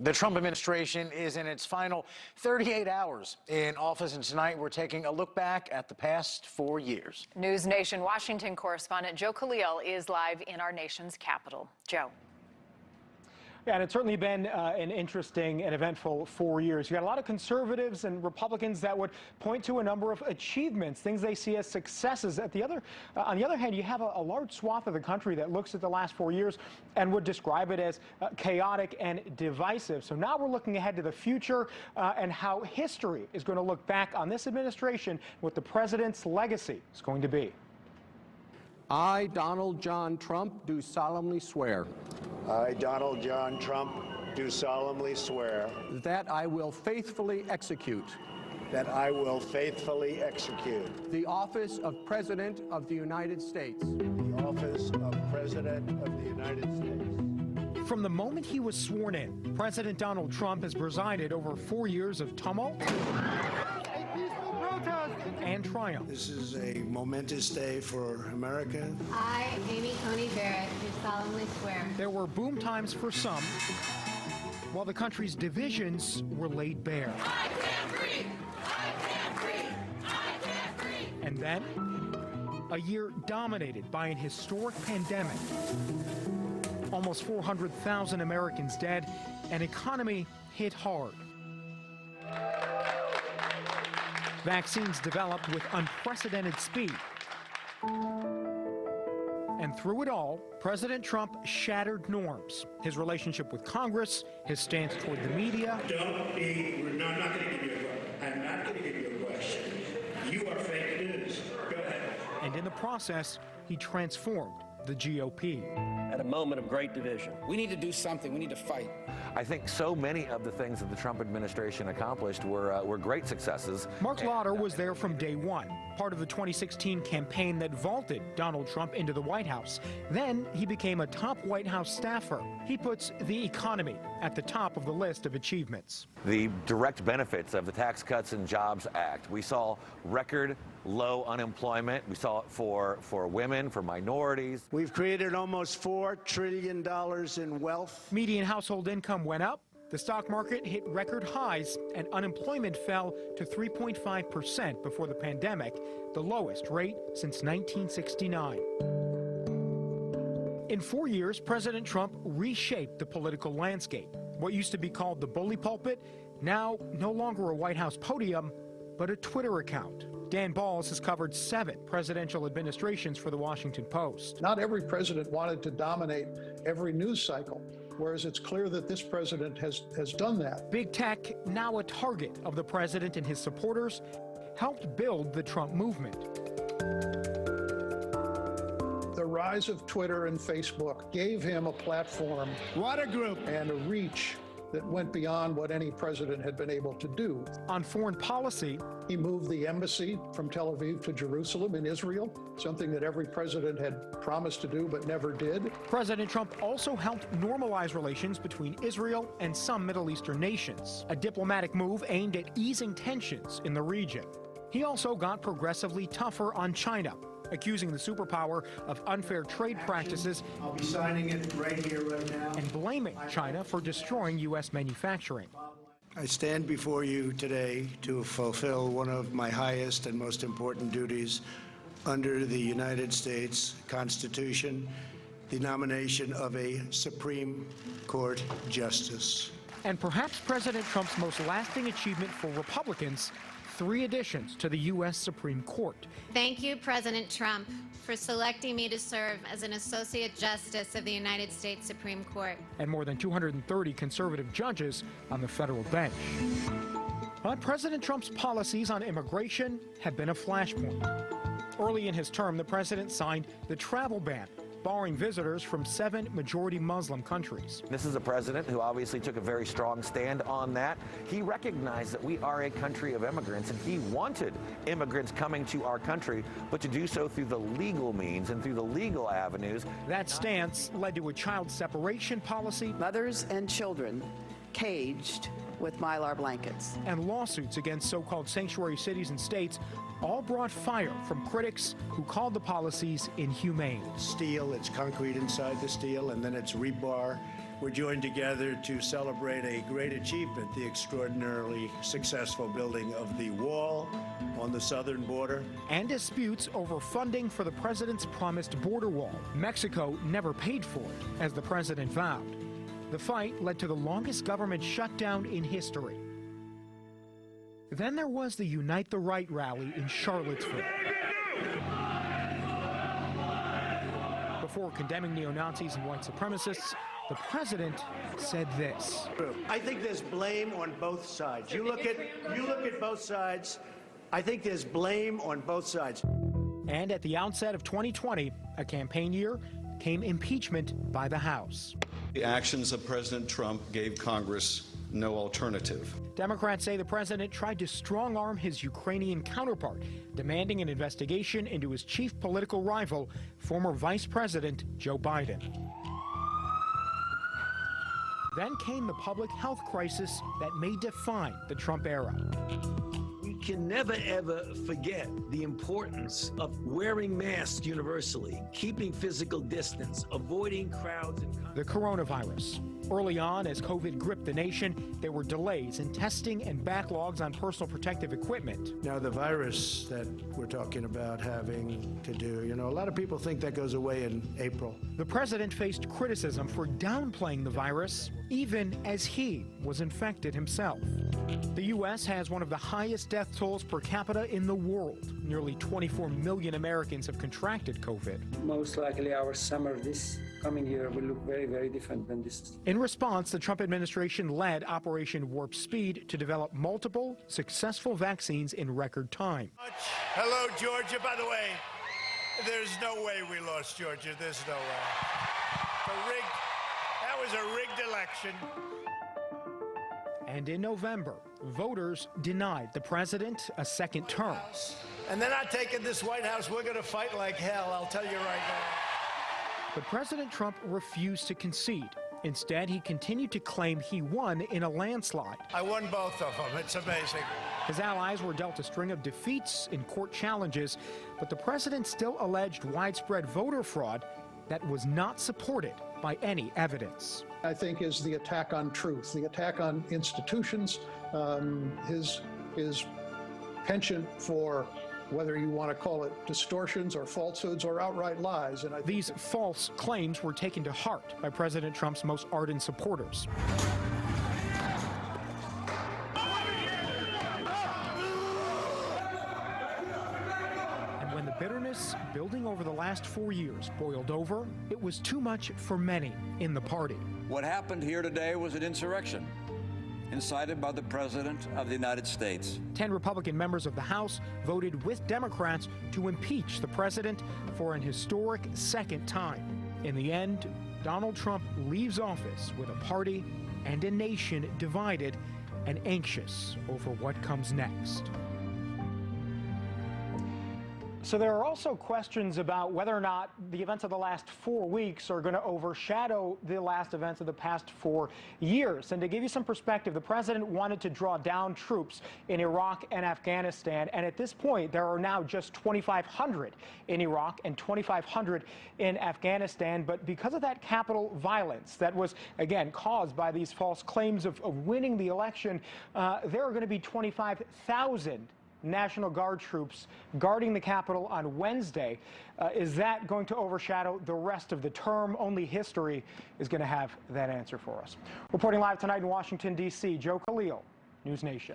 The Trump administration is in its final 38 hours in office, and tonight we're taking a look back at the past 4 years. News Nation Washington correspondent Joe Khalil is live in our nation's capital. Joe. Yeah, and it's certainly been an interesting and eventful 4 years. You got a lot of conservatives and Republicans that would point to a number of achievements, things they see as successes. On the other hand, you have a large swath of the country that looks at the last 4 years and would describe it as chaotic and divisive. So now we're looking ahead to the future and how history is going to look back on this administration, what the president's legacy is going to be. I, Donald John Trump, do solemnly swear. I, Donald John Trump, do solemnly swear. That I will faithfully execute. That I will faithfully execute. The office of President of the United States. The office of President of the United States. From the moment he was sworn in, President Donald Trump has presided over 4 years of tumult and triumph. This is a momentous day for America. I, Amy Coney Barrett, do solemnly swear. There were boom times for some, while the country's divisions were laid bare. I can't breathe! I can't breathe! I can't breathe! And then, a year dominated by an historic pandemic. Almost 400,000 Americans dead, an economy hit hard. Vaccines developed with unprecedented speed. And through it all, President Trump shattered norms. His relationship with Congress, his stance toward the media. I'm not going to give you a question. I'm not going to give you a question. You are fake news. Go ahead. And in the process, he transformed the GOP. At a moment of great division. We need to do something. We need to fight. I think so many of the things that the Trump administration accomplished were great successes. Mark Lauder was there from day one, part of the 2016 campaign that vaulted Donald Trump into the White House. Then he became a top White House staffer. He puts the economy at the top of the list of achievements. The direct benefits of the Tax Cuts and Jobs Act. We saw record low unemployment. We saw it for women, for minorities. We've created almost $4 trillion in wealth. Median household income went up, the stock market hit record highs, and unemployment fell to 3.5% before the pandemic, the lowest rate since 1969. In 4 years, President Trump reshaped the political landscape. What used to be called the bully pulpit, now no longer a White House podium, but a Twitter account. Dan Balls has covered 7 presidential administrations for the Washington Post. Not every president wanted to dominate every news cycle, whereas it's clear that this president has done that. Big tech, now a target of the president and his supporters, helped build the Trump movement. The rise of Twitter and Facebook gave him a platform, What a group! And a reach that went beyond what any president had been able to do. On foreign policy, he moved the embassy from Tel Aviv to Jerusalem in Israel, something that every president had promised to do but never did. President Trump also helped normalize relations between Israel and some Middle Eastern nations, a diplomatic move aimed at easing tensions in the region. He also got progressively tougher on China, accusing the superpower of unfair trade practices. I'll be signing it right here, right now. And blaming China for destroying U.S. manufacturing. I stand before you today to fulfill one of my highest and most important duties under the United States Constitution, the nomination of a Supreme Court justice. And perhaps President Trump's most lasting achievement for Republicans, 3 additions to the U.S. Supreme Court. Thank you, President Trump, for selecting me to serve as an Associate Justice of the United States Supreme Court. And more than 230 conservative judges on the federal bench. But President Trump's policies on immigration have been a flashpoint. Early in his term, the president signed the travel ban, barring visitors from 7 majority Muslim countries. This is a president who obviously took a very strong stand on that. He recognized that we are a country of immigrants, and he wanted immigrants coming to our country, but to do so through the legal means and through the legal avenues. That stance led to a child separation policy. Mothers and children caged with Mylar blankets. And lawsuits against so-called sanctuary cities and states, all brought fire from critics who called the policies inhumane. Steel, it's concrete inside the steel, and then it's rebar we're joined together to celebrate a great achievement, the extraordinarily successful building of the wall on the southern border. And disputes over funding for the president's promised border wall. Mexico never paid for it, as the president vowed. The fight led to the longest government shutdown in history. Then there was the Unite the Right rally in Charlottesville. Before condemning neo-Nazis and white supremacists, the president said this. I think there's blame on both sides. You look at both sides. I think there's blame on both sides. And at the outset of 2020, a campaign year, came impeachment by the House. The actions of President Trump gave Congress no alternative. Democrats say the president tried to strong-arm his Ukrainian counterpart, demanding an investigation into his chief political rival, former Vice President Joe Biden. Then came the public health crisis that may define the Trump era. We can never, ever forget the importance of wearing masks universally, keeping physical distance, avoiding crowds. The coronavirus. Early on, as COVID gripped the nation, there were delays in testing and backlogs on personal protective equipment. Now, the virus that we're talking about having to do, a lot of people think that goes away in April. The president faced criticism for downplaying the virus, even as he was infected himself. The U.S. has one of the highest death tolls per capita in the world. Nearly 24 million Americans have contracted COVID. Most likely our summer this coming year will look very, very different than this. In response, the Trump administration led Operation Warp Speed to develop multiple successful vaccines in record time. Hello, Georgia. By the way, there's no way we lost Georgia. There's no way. That was a rigged election. And in November, voters denied the president a second term. And they're not taking this White House. We're going to fight like hell, I'll tell you right now. But President Trump refused to concede. Instead, he continued to claim he won in a landslide. I won both of them. It's amazing. His allies were dealt a string of defeats in court challenges, but the president still alleged widespread voter fraud that was not supported by any evidence. I think is the attack on truth, the attack on institutions, his penchant for whether you want to call it distortions or falsehoods or outright lies. And these false claims were taken to heart by President Trump's most ardent supporters. And when the bitterness building over the last 4 years boiled over, it was too much for many in the party. What happened here today was an insurrection incited by the President of the United States. 10 Republican members of the House voted with Democrats to impeach the president for an historic second time. In the end, Donald Trump leaves office with a party and a nation divided and anxious over what comes next. So there are also questions about whether or not the events of the last 4 weeks are going to overshadow the last events of the past 4 years. And to give you some perspective, the president wanted to draw down troops in Iraq and Afghanistan. And at this point, there are now just 2,500 in Iraq and 2,500 in Afghanistan. But because of that Capitol violence that was, again, caused by these false claims of winning the election, there are going to be 25,000 National Guard troops guarding the Capitol on Wednesday. Is that going to overshadow the rest of the term? Only history is going to have that answer for us. Reporting live tonight in Washington, D.C., Joe Khalil, News Nation.